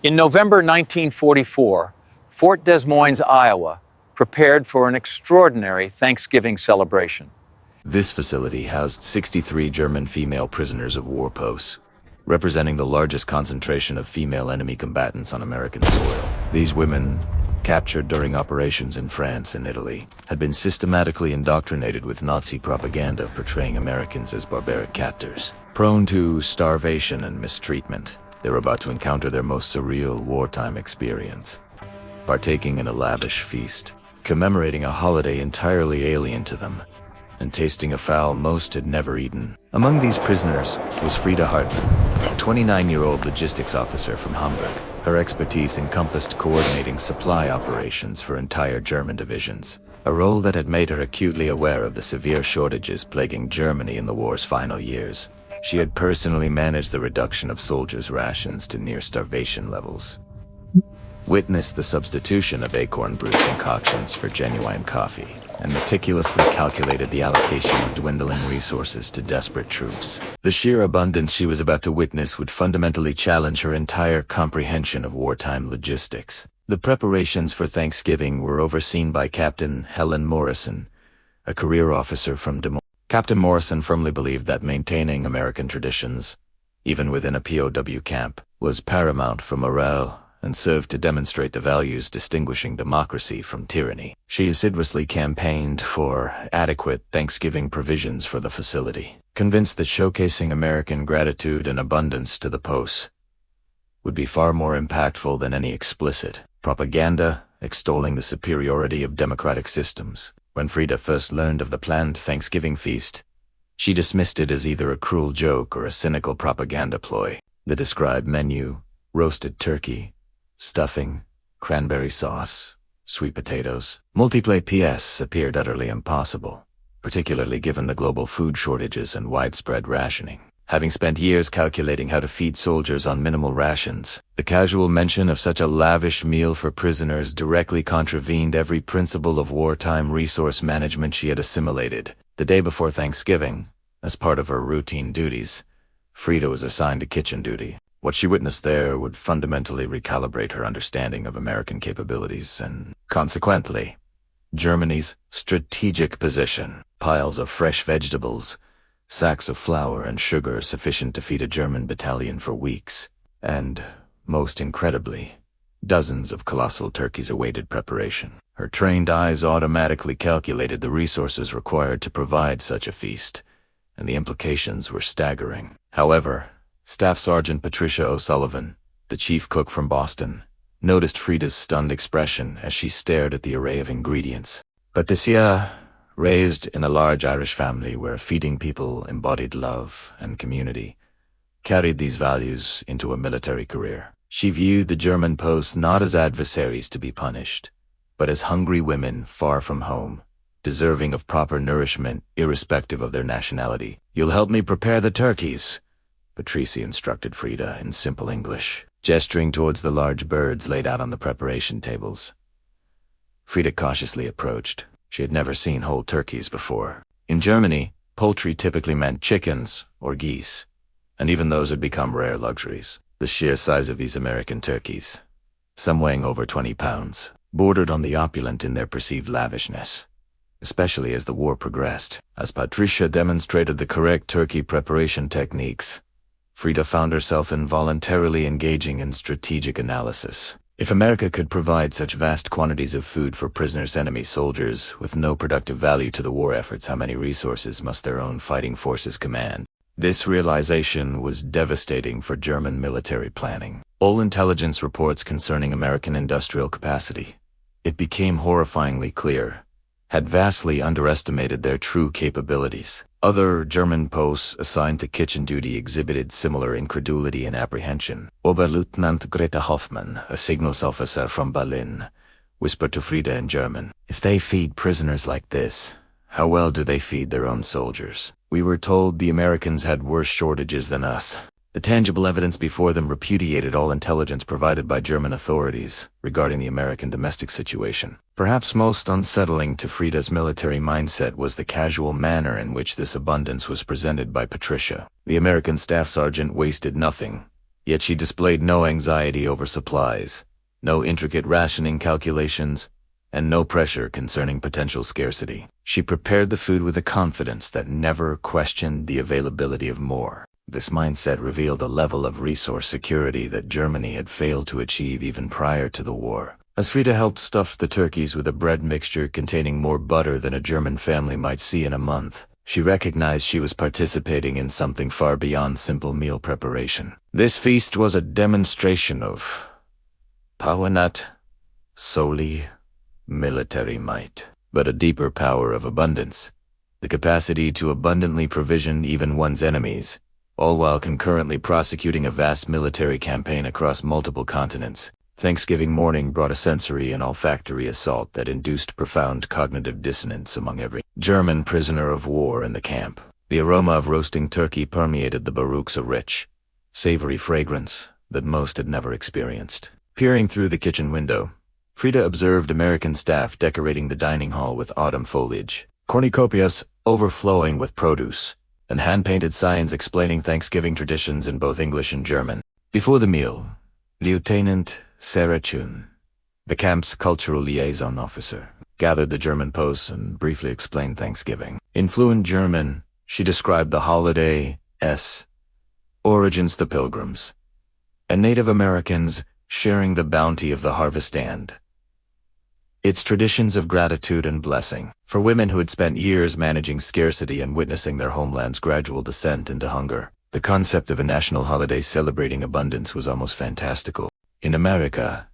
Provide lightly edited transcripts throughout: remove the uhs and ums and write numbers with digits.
In November 1944, Fort Des Moines, Iowa, prepared for an extraordinary Thanksgiving celebration. This facility housed 63 German female prisoners of war posts, representing the largest concentration of female enemy combatants on American soil. These women, captured during operations in France and Italy, had been systematically indoctrinated with Nazi propaganda portraying Americans as barbaric captors. Prone to starvation and mistreatment, they were about to encounter their most surreal wartime experience, partaking in a lavish feast, commemorating a holiday entirely alien to them, and tasting a fowl most had never eaten. Among these prisoners was Freda Hartman, a 29-year-old logistics officer from Hamburg. Her expertise encompassed coordinating supply operations for entire German divisions, a role that had made her acutely aware of the severe shortages plaguing Germany in the war's final years. She had personally managed the reduction of soldiers' rations to near starvation levels, witnessed the substitution of acorn brewed concoctions for genuine coffee, and meticulously calculated the allocation of dwindling resources to desperate troops. The sheer abundance she was about to witness would fundamentally challenge her entire comprehension of wartime logistics. The preparations for Thanksgiving were overseen by Captain Helen Morrison, a career officer from Des Moines. Captain Morrison firmly believed that maintaining American traditions, even within a POW camp, was paramount for morale and served to demonstrate the values distinguishing democracy from tyranny. She assiduously campaigned for adequate Thanksgiving provisions for the facility, convinced that showcasing American gratitude and abundance to the posts would be far more impactful than any explicit propaganda extolling the superiority of democratic systems. When Freda first learned of the planned Thanksgiving feast, she dismissed it as either a cruel joke or a cynical propaganda ploy. The described menu, roasted turkey, stuffing, cranberry sauce, sweet potatoes, multiple PS appeared utterly impossible, particularly given the global food shortages and widespread rationing. Having spent years calculating how to feed soldiers on minimal rations, the casual mention of such a lavish meal for prisoners directly contravened every principle of wartime resource management she had assimilated. The day before Thanksgiving, as part of her routine duties, Freda was assigned to kitchen duty. What she witnessed there would fundamentally recalibrate her understanding of American capabilities and, consequently, Germany's strategic position. Piles of fresh vegetables, sacks of flour and sugar sufficient to feed a German battalion for weeks, and, most incredibly, dozens of colossal turkeys awaited preparation. Her trained eyes automatically calculated the resources required to provide such a feast, and the implications were staggering. However, Staff Sergeant Patricia O'Sullivan, the chief cook from Boston, noticed Freda's stunned expression as she stared at the array of ingredients. Patricia, raised in a large Irish family where feeding people embodied love and community, carried these values into a military career. She viewed the German posts not as adversaries to be punished, but as hungry women far from home, deserving of proper nourishment irrespective of their nationality. "You'll help me prepare the turkeys," Patricia instructed Freda in simple English, gesturing towards the large birds laid out on the preparation tables. Freda cautiously approached. She had never seen whole turkeys before. In Germany, poultry typically meant chickens or geese, and even those had become rare luxuries. The sheer size of these American turkeys, some weighing over 20 pounds, bordered on the opulent in their perceived lavishness, especially as the war progressed. As Patricia demonstrated the correct turkey preparation techniques, Freda found herself involuntarily engaging in strategic analysis. If America could provide such vast quantities of food for prisoners' enemy soldiers with no productive value to the war efforts, how many resources must their own fighting forces command? This realization was devastating for German military planning. All intelligence reports concerning American industrial capacity, it became horrifyingly clear, had vastly underestimated their true capabilities. Other German posts assigned to kitchen duty exhibited similar incredulity and apprehension. Oberleutnant Greta Hoffmann, a signals officer from Berlin, whispered to Freda in German, "If they feed prisoners like this, how well do they feed their own soldiers? We were told the Americans had worse shortages than us." The tangible evidence before them repudiated all intelligence provided by German authorities regarding the American domestic situation. Perhaps most unsettling to Freda's military mindset was the casual manner in which this abundance was presented by Patricia. The American staff sergeant wasted nothing, Yet she displayed no anxiety over supplies, no intricate rationing calculations, and no pressure concerning potential scarcity. She prepared the food with a confidence that never questioned the availability of more. This mindset revealed a level of resource security that Germany had failed to achieve even prior to the war. As Freda helped stuff the turkeys with a bread mixture containing more butter than a German family might see in a month, she recognized she was participating in something far beyond simple meal preparation. This feast was a demonstration of power, not solely military might, but a deeper power of abundance, the capacity to abundantly provision even one's enemies, all while concurrently prosecuting a vast military campaign across multiple continents. Thanksgiving morning brought a sensory and olfactory assault that induced profound cognitive dissonance among every German prisoner of war in the camp. The aroma of roasting turkey permeated the barouches, a rich, savory fragrance that most had never experienced. Peering through the kitchen window, Freda observed American staff decorating the dining hall with autumn foliage, cornucopias overflowing with produce, and hand-painted signs explaining Thanksgiving traditions in both English and German. Before the meal, Lieutenant Sarah Chun, the camp's cultural liaison officer, gathered the German posts and briefly explained Thanksgiving. In fluent German, she described the holiday's origins: the Pilgrims, and Native Americans sharing the bounty of the harvest, and its traditions of gratitude and blessing. For women who had spent years managing scarcity and witnessing their homeland's gradual descent into hunger, the concept of a national holiday celebrating abundance was almost fantastical. In America,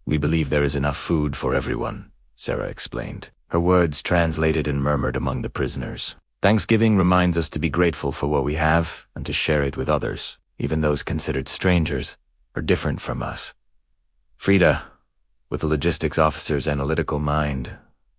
we believe there is enough food for everyone, Sarah explained, her words translated and murmured among the prisoners. Thanksgiving reminds us to be grateful for what we have and to share it with others, even those considered strangers or different from us. Freda, with the logistics officer's analytical mind,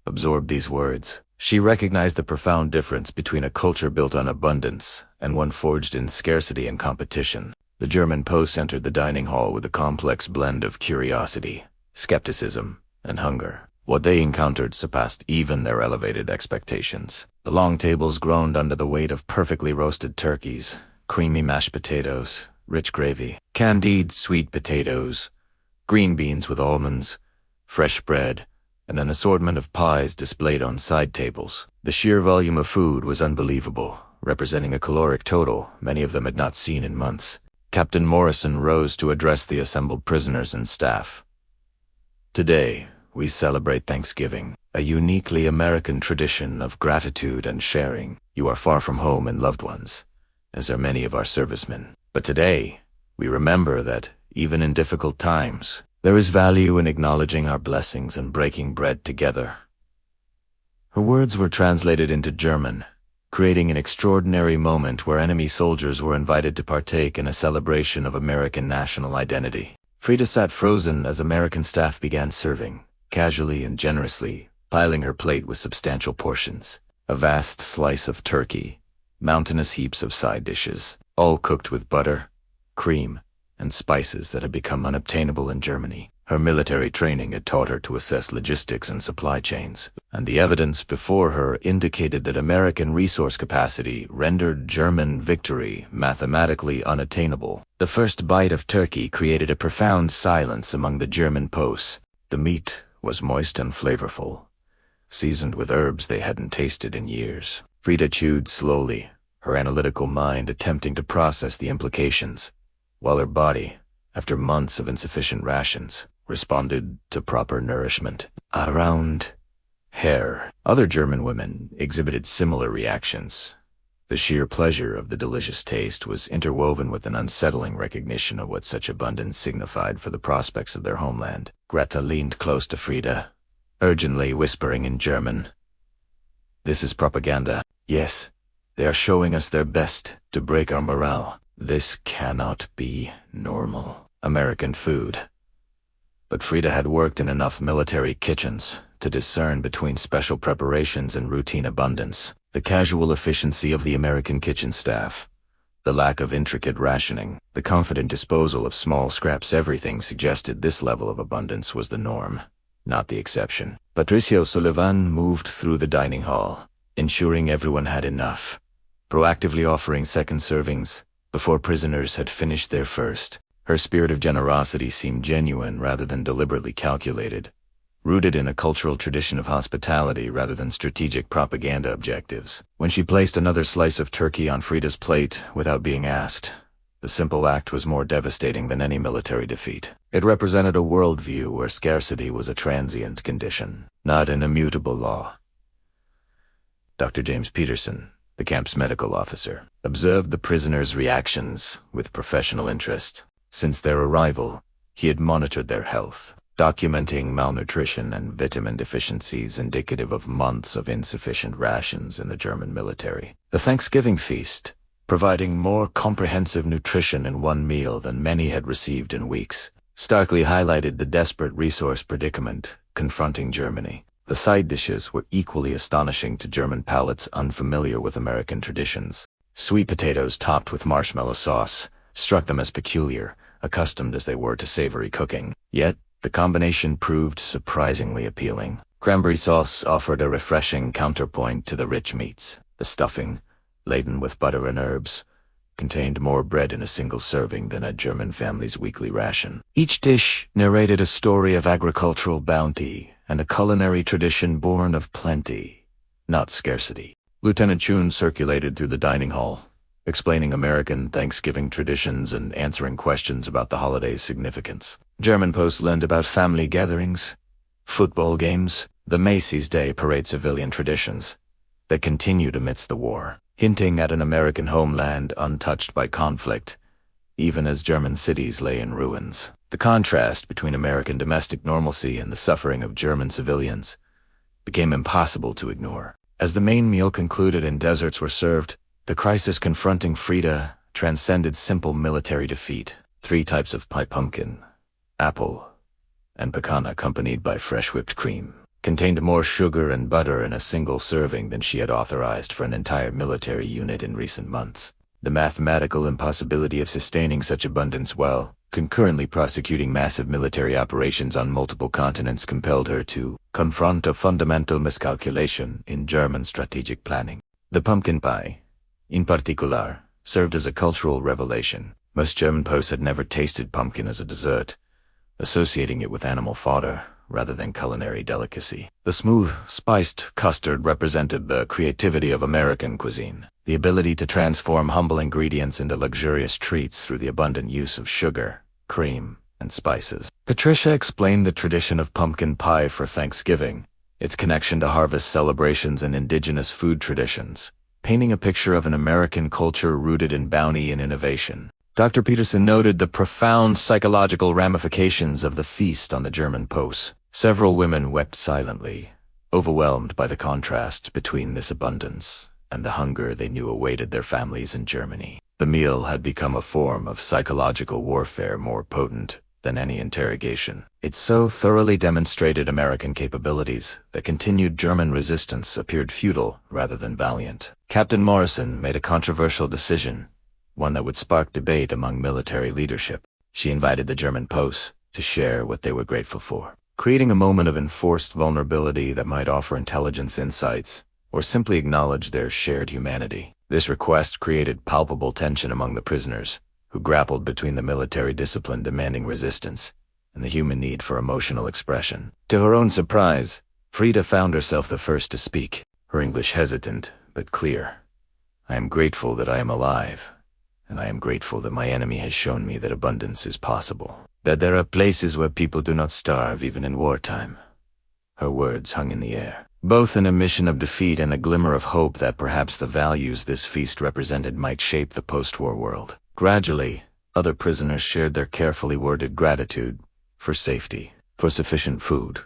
absorbed these words. She recognized the profound difference between a culture built on abundance and one forged in scarcity and competition. The German posts entered the dining hall with a complex blend of curiosity, skepticism, and hunger. What they encountered surpassed even their elevated expectations. The long tables groaned under the weight of perfectly roasted turkeys, creamy mashed potatoes, rich gravy, candied sweet potatoes, green beans with almonds, fresh bread, and an assortment of pies displayed on side tables. The sheer volume of food was unbelievable, representing a caloric total many of them had not seen in months. Captain Morrison rose to address the assembled prisoners and staff. Today, we celebrate Thanksgiving, a uniquely American tradition of gratitude and sharing. You are far from home and loved ones, as are many of our servicemen. But today, we remember that, even in difficult times, there is value in acknowledging our blessings and breaking bread together. Her words were translated into German, creating an extraordinary moment where enemy soldiers were invited to partake in a celebration of American national identity. Freda sat frozen as American staff began serving, casually and generously, piling her plate with substantial portions. A vast slice of turkey, mountainous heaps of side dishes, all cooked with butter, cream, and spices that had become unobtainable in Germany. Her military training had taught her to assess logistics and supply chains, and the evidence before her indicated that American resource capacity rendered German victory mathematically unattainable. The first bite of turkey created a profound silence among the German posts. The meat was moist and flavorful, seasoned with herbs they hadn't tasted in years. Freda chewed slowly, her analytical mind attempting to process the implications, while her body, after months of insufficient rations, responded to proper nourishment. Around hair. Other German women exhibited similar reactions. The sheer pleasure of the delicious taste was interwoven with an unsettling recognition of what such abundance signified for the prospects of their homeland. Greta leaned close to Freda, urgently whispering in German, "This is propaganda. Yes, they are showing us their best to break our morale. This cannot be normal American food." But Freda had worked in enough military kitchens to discern between special preparations and routine abundance. The casual efficiency of the American kitchen staff, the lack of intricate rationing, the confident disposal of small scraps, everything suggested this level of abundance was the norm, not the exception. Patricio Sullivan moved through the dining hall, ensuring everyone had enough, proactively offering second servings before prisoners had finished their first. Her spirit of generosity seemed genuine rather than deliberately calculated, rooted in a cultural tradition of hospitality rather than strategic propaganda objectives. When she placed another slice of turkey on Freda's plate without being asked, the simple act was more devastating than any military defeat. It represented a worldview where scarcity was a transient condition, not an immutable law. Dr. James Peterson, the camp's medical officer, observed the prisoners' reactions with professional interest. Since their arrival, he had monitored their health, documenting malnutrition and vitamin deficiencies indicative of months of insufficient rations in the German military. The Thanksgiving feast, providing more comprehensive nutrition in one meal than many had received in weeks, starkly highlighted the desperate resource predicament confronting Germany. The side dishes were equally astonishing to German palates unfamiliar with American traditions. Sweet potatoes topped with marshmallow sauce struck them as peculiar, accustomed as they were to savory cooking. Yet, the combination proved surprisingly appealing. Cranberry sauce offered a refreshing counterpoint to the rich meats. The stuffing, laden with butter and herbs, contained more bread in a single serving than a German family's weekly ration. Each dish narrated a story of agricultural bounty and a culinary tradition born of plenty, not scarcity. Lieutenant Chun circulated through the dining hall, explaining American Thanksgiving traditions and answering questions about the holiday's significance. German posts learned about family gatherings, football games, the Macy's Day Parade civilian traditions that continued amidst the war, hinting at an American homeland untouched by conflict, even as German cities lay in ruins. The contrast between American domestic normalcy and the suffering of German civilians became impossible to ignore. As the main meal concluded and desserts were served, the crisis confronting Freda transcended simple military defeat. 3 types of pie: pumpkin, apple, and pecan, accompanied by fresh whipped cream, contained more sugar and butter in a single serving than she had authorized for an entire military unit in recent months. The mathematical impossibility of sustaining such abundance while concurrently prosecuting massive military operations on multiple continents compelled her to confront a fundamental miscalculation in German strategic planning. The pumpkin pie, in particular, served as a cultural revelation. Most German posts had never tasted pumpkin as a dessert, associating it with animal fodder rather than culinary delicacy. The smooth, spiced custard represented the creativity of American cuisine, the ability to transform humble ingredients into luxurious treats through the abundant use of sugar, cream, and spices. Patricia explained the tradition of pumpkin pie for Thanksgiving, its connection to harvest celebrations and indigenous food traditions, painting a picture of an American culture rooted in bounty and innovation. Dr. Peterson noted the profound psychological ramifications of the feast on the German posts. Several women wept silently, overwhelmed by the contrast between this abundance and the hunger they knew awaited their families in Germany. The meal had become a form of psychological warfare more potent than any interrogation. It so thoroughly demonstrated American capabilities that continued German resistance appeared futile rather than valiant. Captain Morrison made a controversial decision, one that would spark debate among military leadership. She invited the German posts to share what they were grateful for, creating a moment of enforced vulnerability that might offer intelligence insights or simply acknowledge their shared humanity. This request created palpable tension among the prisoners, who grappled between the military discipline demanding resistance and the human need for emotional expression. To her own surprise, Freda found herself the first to speak, her English hesitant but clear. "I am grateful that I am alive, and I am grateful that my enemy has shown me that abundance is possible, that there are places where people do not starve even in wartime." Her words hung in the air, both an admission of defeat and a glimmer of hope that perhaps the values this feast represented might shape the post-war world. Gradually, other prisoners shared their carefully worded gratitude for safety, for sufficient food,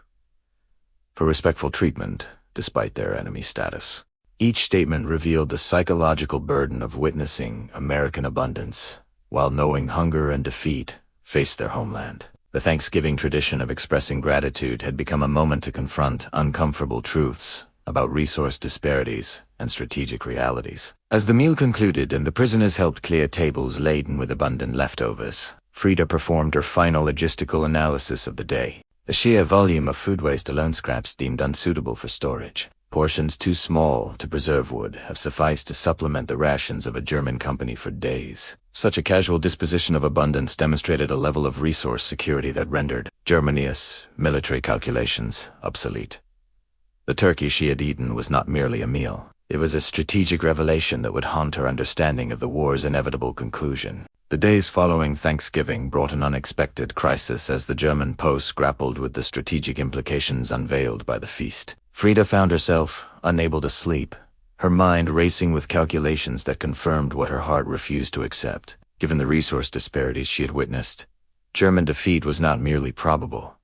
for respectful treatment despite their enemy status. Each statement revealed the psychological burden of witnessing American abundance, while knowing hunger and defeat faced their homeland. The Thanksgiving tradition of expressing gratitude had become a moment to confront uncomfortable truths about resource disparities and strategic realities. As the meal concluded and the prisoners helped clear tables laden with abundant leftovers, Freda performed her final logistical analysis of the day. The sheer volume of food waste alone, scraps deemed unsuitable for storage, portions too small to preserve, would have sufficed to supplement the rations of a German company for days. Such a casual disposition of abundance demonstrated a level of resource security that rendered Germany's military calculations obsolete. The turkey she had eaten was not merely a meal. It was a strategic revelation that would haunt her understanding of the war's inevitable conclusion. The days following Thanksgiving brought an unexpected crisis as the German posts grappled with the strategic implications unveiled by the feast. Freda found herself unable to sleep, her mind racing with calculations that confirmed what her heart refused to accept. Given the resource disparities she had witnessed, German defeat was not merely probable,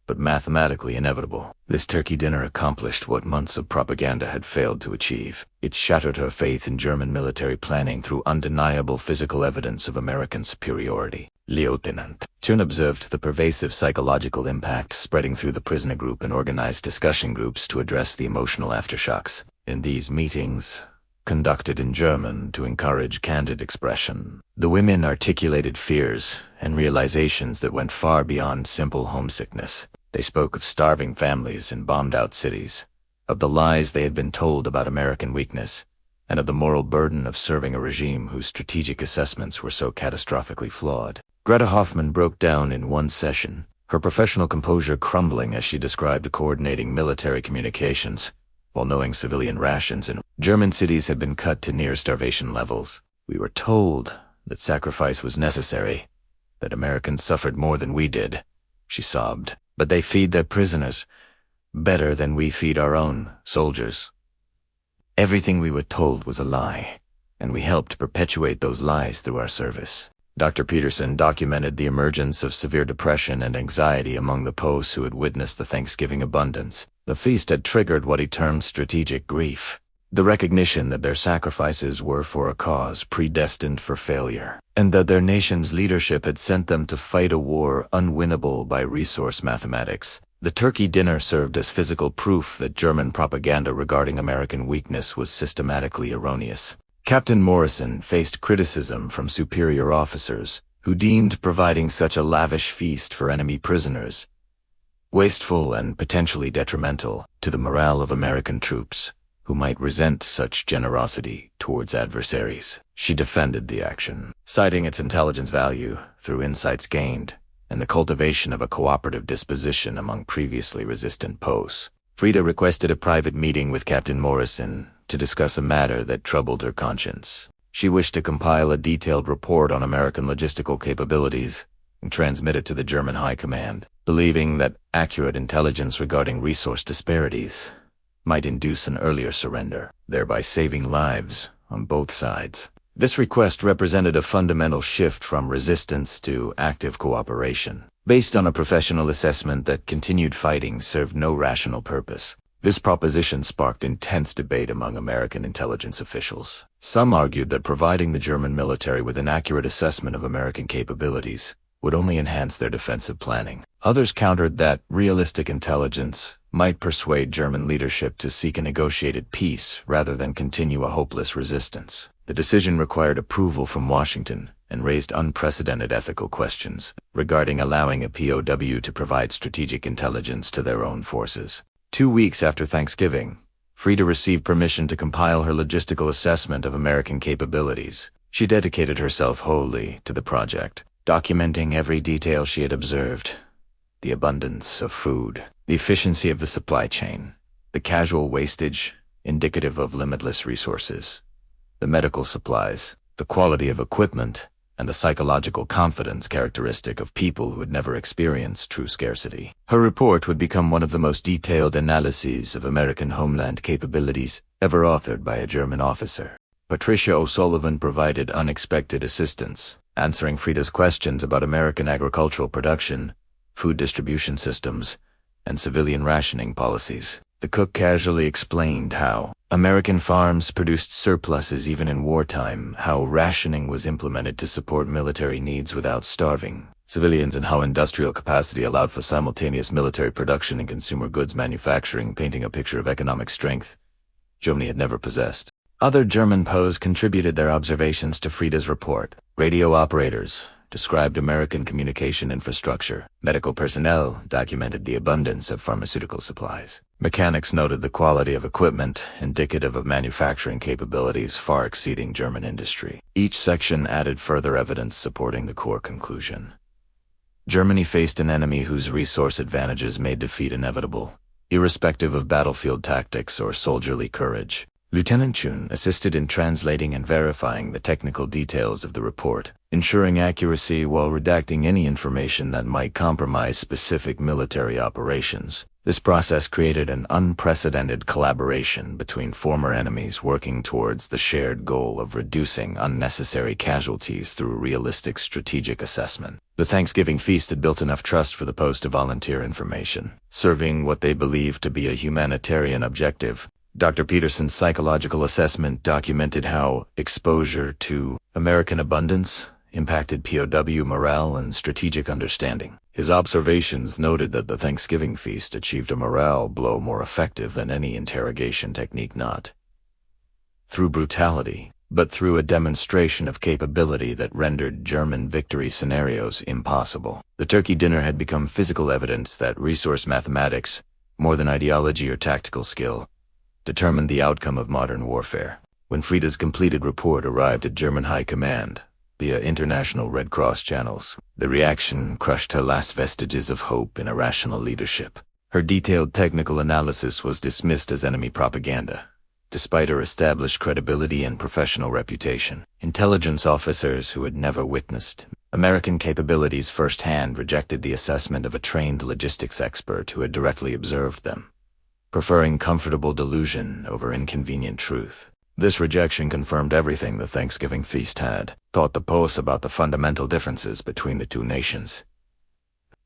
but mathematically inevitable. This turkey dinner accomplished what months of propaganda had failed to achieve. It shattered her faith in German military planning through undeniable physical evidence of American superiority. Lieutenant Chun observed the pervasive psychological impact spreading through the prisoner group and organized discussion groups to address the emotional aftershocks. In these meetings, conducted in German to encourage candid expression, the women articulated fears and realizations that went far beyond simple homesickness. They spoke of starving families in bombed-out cities, of the lies they had been told about American weakness, and of the moral burden of serving a regime whose strategic assessments were so catastrophically flawed. Greta Hoffman broke down in one session, her professional composure crumbling as she described coordinating military communications while knowing civilian rations in German cities had been cut to near starvation levels. "We were told that sacrifice was necessary, that Americans suffered more than we did," she sobbed. "But they feed their prisoners better than we feed our own soldiers. Everything we were told was a lie, and we helped perpetuate those lies through our service." Dr. Peterson documented the emergence of severe depression and anxiety among the posts who had witnessed the Thanksgiving abundance. The feast had triggered what he termed strategic grief, the recognition that their sacrifices were for a cause predestined for failure, and that their nation's leadership had sent them to fight a war unwinnable by resource mathematics. The turkey dinner served as physical proof that German propaganda regarding American weakness was systematically erroneous. Captain Morrison faced criticism from superior officers who deemed providing such a lavish feast for enemy prisoners wasteful and potentially detrimental to the morale of American troops, who might resent such generosity towards adversaries. She defended the action, citing its intelligence value through insights gained and the cultivation of a cooperative disposition among previously resistant posts. Freda requested a private meeting with Captain Morrison to discuss a matter that troubled her conscience. She wished to compile a detailed report on American logistical capabilities and transmit it to the German High Command, believing that accurate intelligence regarding resource disparities might induce an earlier surrender, thereby saving lives on both sides. This request represented a fundamental shift from resistance to active cooperation, based on a professional assessment that continued fighting served no rational purpose. This proposition sparked intense debate among American intelligence officials. Some argued that providing the German military with an accurate assessment of American capabilities would only enhance their defensive planning. Others countered that realistic intelligence might persuade German leadership to seek a negotiated peace rather than continue a hopeless resistance. The decision required approval from Washington and raised unprecedented ethical questions regarding allowing a POW to provide strategic intelligence to their own forces. 2 weeks after Thanksgiving, Freda received permission to compile her logistical assessment of American capabilities. She dedicated herself wholly to the project, documenting every detail she had observed: the abundance of food, the efficiency of the supply chain, the casual wastage indicative of limitless resources, the medical supplies, the quality of equipment, and the psychological confidence characteristic of people who had never experienced true scarcity. Her report would become one of the most detailed analyses of American homeland capabilities ever authored by a German officer. Patricia O'Sullivan provided unexpected assistance, answering Freda's questions about American agricultural production, food distribution systems, and civilian rationing policies. The cook casually explained how American farms produced surpluses even in wartime, how rationing was implemented to support military needs without starving civilians, and how industrial capacity allowed for simultaneous military production and consumer goods manufacturing, painting a picture of economic strength Germany had never possessed. Other German POWs contributed their observations to Freda's report. Radio operators, described American communication infrastructure. Medical personnel documented the abundance of pharmaceutical supplies. Mechanics noted the quality of equipment, indicative of manufacturing capabilities far exceeding German industry. Each section added further evidence supporting the core conclusion. Germany faced an enemy whose resource advantages made defeat inevitable, irrespective of battlefield tactics or soldierly courage. Lieutenant Chun assisted in translating and verifying the technical details of the report, ensuring accuracy while redacting any information that might compromise specific military operations. This process created an unprecedented collaboration between former enemies working towards the shared goal of reducing unnecessary casualties through realistic strategic assessment. The Thanksgiving feast had built enough trust for the post to volunteer information, serving what they believed to be a humanitarian objective. Dr. Peterson's psychological assessment documented how exposure to American abundance impacted POW morale and strategic understanding. His observations noted that the Thanksgiving feast achieved a morale blow more effective than any interrogation technique, not through brutality, but through a demonstration of capability that rendered German victory scenarios impossible. The turkey dinner had become physical evidence that resource mathematics, more than ideology or tactical skill, determined the outcome of modern warfare. When Freda's completed report arrived at German High Command, via international Red Cross channels, the reaction crushed her last vestiges of hope in irrational leadership. Her detailed technical analysis was dismissed as enemy propaganda, despite her established credibility and professional reputation. Intelligence officers who had never witnessed American capabilities firsthand rejected the assessment of a trained logistics expert who had directly observed them, preferring comfortable delusion over inconvenient truth. This rejection confirmed everything the Thanksgiving feast had taught the POWs about the fundamental differences between the two nations.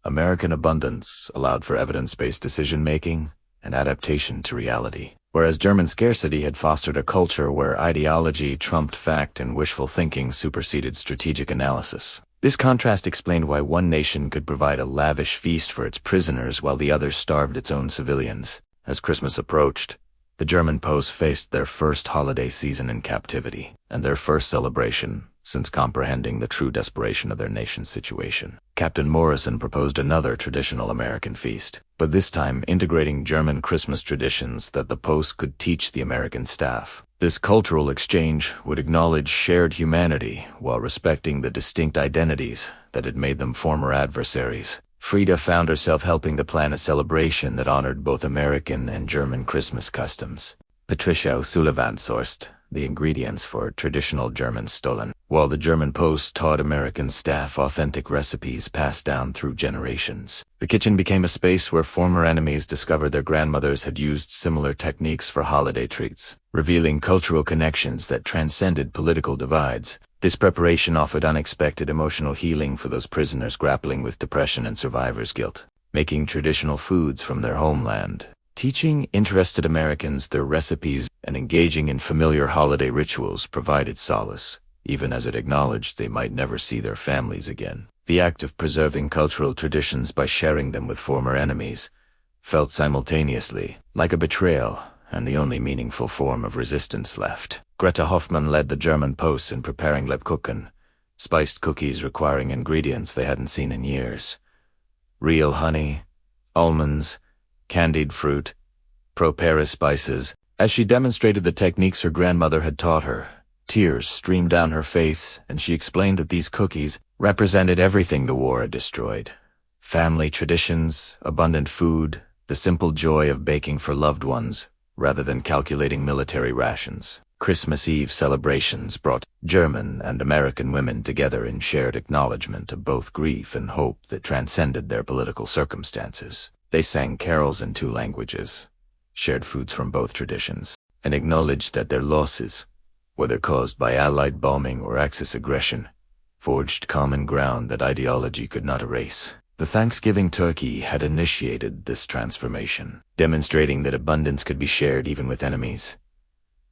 American abundance allowed for evidence-based decision-making and adaptation to reality, whereas German scarcity had fostered a culture where ideology trumped fact and wishful thinking superseded strategic analysis. This contrast explained why one nation could provide a lavish feast for its prisoners while the other starved its own civilians. As Christmas approached, the German POWs faced their first holiday season in captivity, and their first celebration since comprehending the true desperation of their nation's situation. Captain Morrison proposed another traditional American feast, but this time integrating German Christmas traditions that the POWs could teach the American staff. This cultural exchange would acknowledge shared humanity while respecting the distinct identities that had made them former adversaries. Freda found herself helping to plan a celebration that honored both American and German Christmas customs. Patricia O'Sullivan sourced the ingredients for traditional German Stollen, while the German POWs taught American staff authentic recipes passed down through generations. The kitchen became a space where former enemies discovered their grandmothers had used similar techniques for holiday treats, revealing cultural connections that transcended political divides. This preparation offered unexpected emotional healing for those prisoners grappling with depression and survivor's guilt, making traditional foods from their homeland, teaching interested Americans their recipes, and engaging in familiar holiday rituals provided solace, even as it acknowledged they might never see their families again. The act of preserving cultural traditions by sharing them with former enemies felt simultaneously like a betrayal and the only meaningful form of resistance left. Greta Hoffmann led the German POWs in preparing Lebkuchen, spiced cookies requiring ingredients they hadn't seen in years. Real honey, almonds, candied fruit, propolis spices. As she demonstrated the techniques her grandmother had taught her, tears streamed down her face, and she explained that these cookies represented everything the war had destroyed. Family traditions, abundant food, the simple joy of baking for loved ones, rather than calculating military rations. Christmas Eve celebrations brought German and American women together in shared acknowledgement of both grief and hope that transcended their political circumstances. They sang carols in two languages, shared foods from both traditions, and acknowledged that their losses, whether caused by Allied bombing or Axis aggression, forged common ground that ideology could not erase. The Thanksgiving turkey had initiated this transformation, demonstrating that abundance could be shared even with enemies.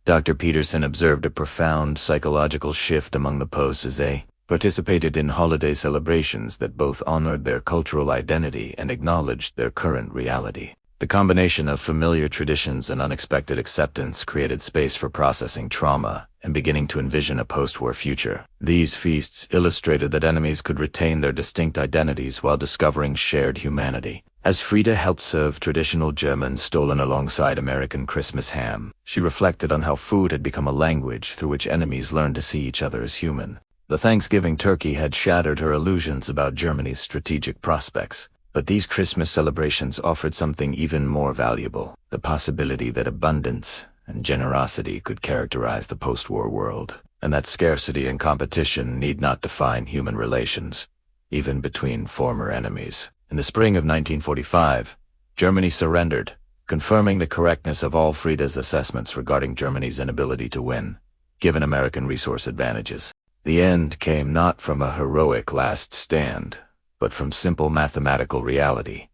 Dr. Peterson observed a profound psychological shift among the POWs as they participated in holiday celebrations that both honored their cultural identity and acknowledged their current reality. The The combination of familiar traditions and unexpected acceptance created space for processing trauma and beginning to envision a post-war future. These feasts illustrated that enemies could retain their distinct identities while discovering shared humanity. As Freda helped serve traditional German stolen alongside American Christmas ham, she reflected on how food had become a language through which enemies learned to see each other as human. The Thanksgiving turkey had shattered her illusions about Germany's strategic prospects. But these Christmas celebrations offered something even more valuable, the possibility that abundance and generosity could characterize the post-war world, and that scarcity and competition need not define human relations, even between former enemies. In the spring of 1945, Germany surrendered, confirming the correctness of all Freda's assessments regarding Germany's inability to win, given American resource advantages. The end came not from a heroic last stand, but from simple mathematical reality.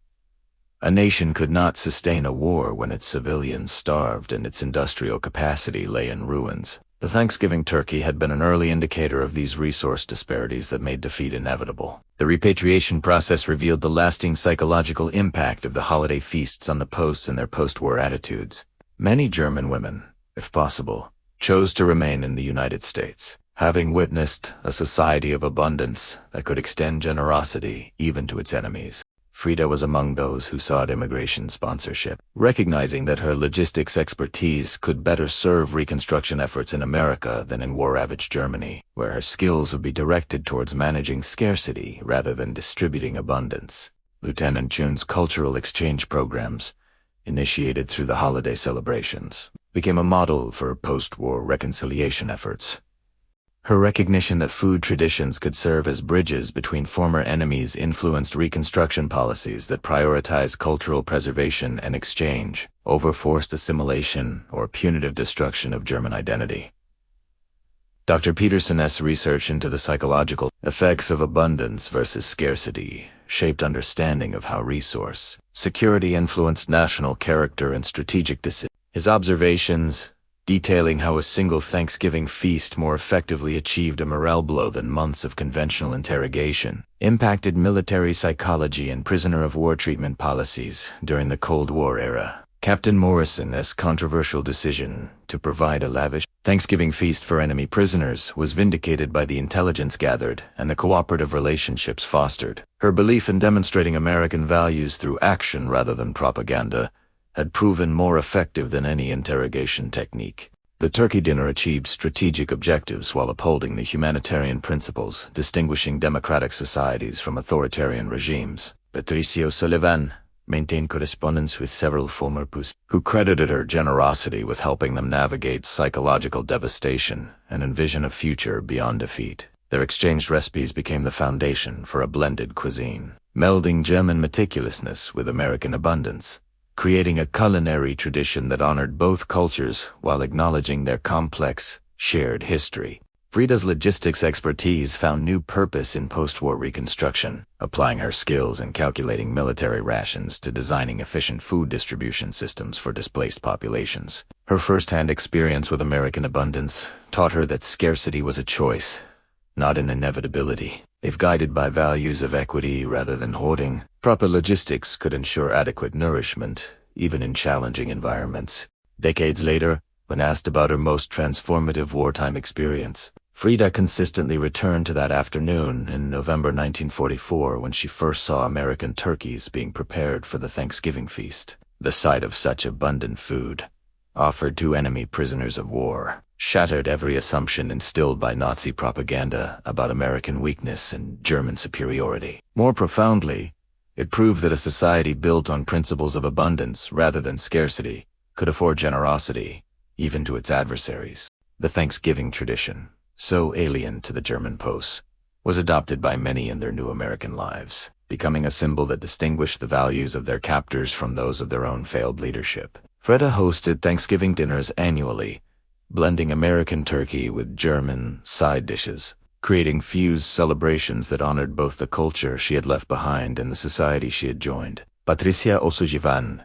A nation could not sustain a war when its civilians starved and its industrial capacity lay in ruins. The Thanksgiving turkey had been an early indicator of these resource disparities that made defeat inevitable. The repatriation process revealed the lasting psychological impact of the holiday feasts on the posts and their post-war attitudes. Many German women, if possible, chose to remain in the United States, having witnessed a society of abundance that could extend generosity even to its enemies. Freda was among those who sought immigration sponsorship, recognizing that her logistics expertise could better serve reconstruction efforts in America than in war-ravaged Germany, where her skills would be directed towards managing scarcity rather than distributing abundance. Lieutenant Jun's cultural exchange programs, initiated through the holiday celebrations, became a model for post-war reconciliation efforts. Her recognition that food traditions could serve as bridges between former enemies influenced reconstruction policies that prioritized cultural preservation and exchange over forced assimilation or punitive destruction of German identity. Dr. Peterson's research into the psychological effects of abundance versus scarcity shaped understanding of how resource security influenced national character and strategic decisions. His observations, detailing how a single Thanksgiving feast more effectively achieved a morale blow than months of conventional interrogation, impacted military psychology and prisoner-of-war treatment policies during the Cold War era. Captain Morrison's controversial decision to provide a lavish Thanksgiving feast for enemy prisoners was vindicated by the intelligence gathered and the cooperative relationships fostered. Her belief in demonstrating American values through action rather than propaganda had proven more effective than any interrogation technique. The turkey dinner achieved strategic objectives while upholding the humanitarian principles distinguishing democratic societies from authoritarian regimes. Patricia Sullivan maintained correspondence with several former POWs who credited her generosity with helping them navigate psychological devastation and envision a future beyond defeat. Their exchanged recipes became the foundation for a blended cuisine, melding German meticulousness with American abundance, creating a culinary tradition that honored both cultures while acknowledging their complex, shared history. Freda's logistics expertise found new purpose in post-war reconstruction, applying her skills in calculating military rations to designing efficient food distribution systems for displaced populations. Her first-hand experience with American abundance taught her that scarcity was a choice, not an inevitability. If guided by values of equity rather than hoarding, proper logistics could ensure adequate nourishment, even in challenging environments. Decades later, when asked about her most transformative wartime experience, Freda consistently returned to that afternoon in November 1944 when she first saw American turkeys being prepared for the Thanksgiving feast. The sight of such abundant food, offered to enemy prisoners of war, shattered every assumption instilled by Nazi propaganda about American weakness and German superiority. More profoundly, it proved that a society built on principles of abundance rather than scarcity could afford generosity, even to its adversaries. The Thanksgiving tradition, so alien to the German POWs, was adopted by many in their new American lives, becoming a symbol that distinguished the values of their captors from those of their own failed leadership. Freda hosted Thanksgiving dinners annually, blending American turkey with German side dishes, creating fused celebrations that honored both the culture she had left behind and the society she had joined. Patricia Sullivan,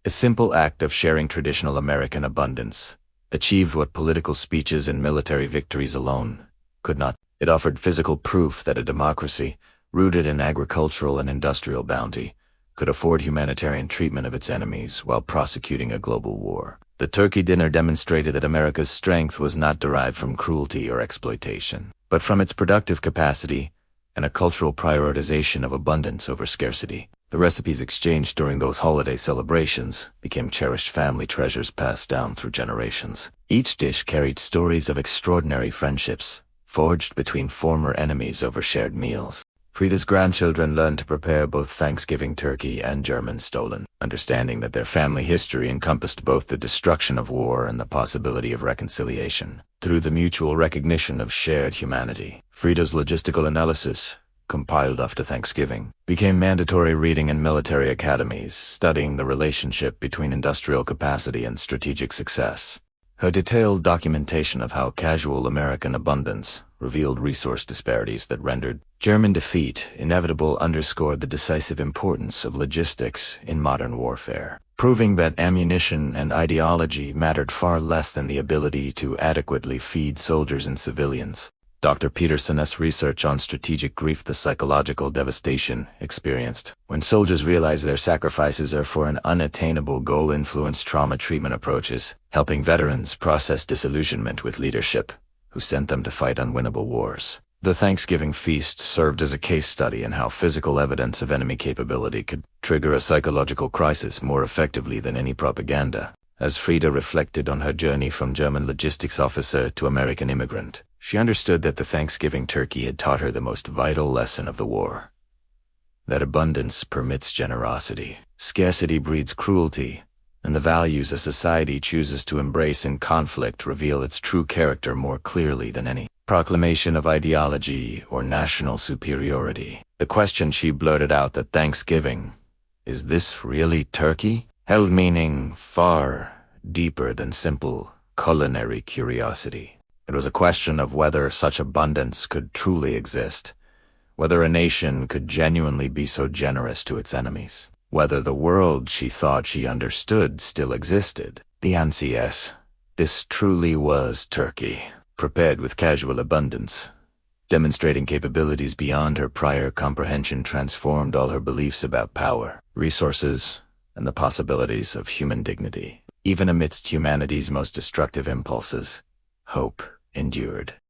a simple act of sharing traditional American abundance, achieved what political speeches and military victories alone could not. It offered physical proof that a democracy, rooted in agricultural and industrial bounty, could afford humanitarian treatment of its enemies while prosecuting a global war. The turkey dinner demonstrated that America's strength was not derived from cruelty or exploitation, but from its productive capacity and a cultural prioritization of abundance over scarcity. The recipes exchanged during those holiday celebrations became cherished family treasures passed down through generations. Each dish carried stories of extraordinary friendships, forged between former enemies over shared meals. Freda's grandchildren learned to prepare both Thanksgiving turkey and German stollen, understanding that their family history encompassed both the destruction of war and the possibility of reconciliation. Through the mutual recognition of shared humanity, Freda's logistical analysis, compiled after Thanksgiving, became mandatory reading in military academies, studying the relationship between industrial capacity and strategic success. Her detailed documentation of how casual American abundance revealed resource disparities that rendered German defeat inevitable underscored the decisive importance of logistics in modern warfare, proving that ammunition and ideology mattered far less than the ability to adequately feed soldiers and civilians. Dr. Peterson's research on strategic grief, the psychological devastation experienced when soldiers realize their sacrifices are for an unattainable goal, influenced trauma treatment approaches, helping veterans process disillusionment with leadership who sent them to fight unwinnable wars. The Thanksgiving feast served as a case study in how physical evidence of enemy capability could trigger a psychological crisis more effectively than any propaganda. As Freda reflected on her journey from German logistics officer to American immigrant, she understood that the Thanksgiving turkey had taught her the most vital lesson of the war: that abundance permits generosity, scarcity breeds cruelty, and the values a society chooses to embrace in conflict reveal its true character more clearly than any proclamation of ideology or national superiority. The question she blurted out at Thanksgiving, "Is this really turkey?" held meaning far deeper than simple culinary curiosity. It was a question of whether such abundance could truly exist, whether a nation could genuinely be so generous to its enemies, whether the world she thought she understood still existed. The answer is yes. This truly was turkey, prepared with casual abundance. Demonstrating capabilities beyond her prior comprehension transformed all her beliefs about power, resources, and the possibilities of human dignity. Even amidst humanity's most destructive impulses, hope endured.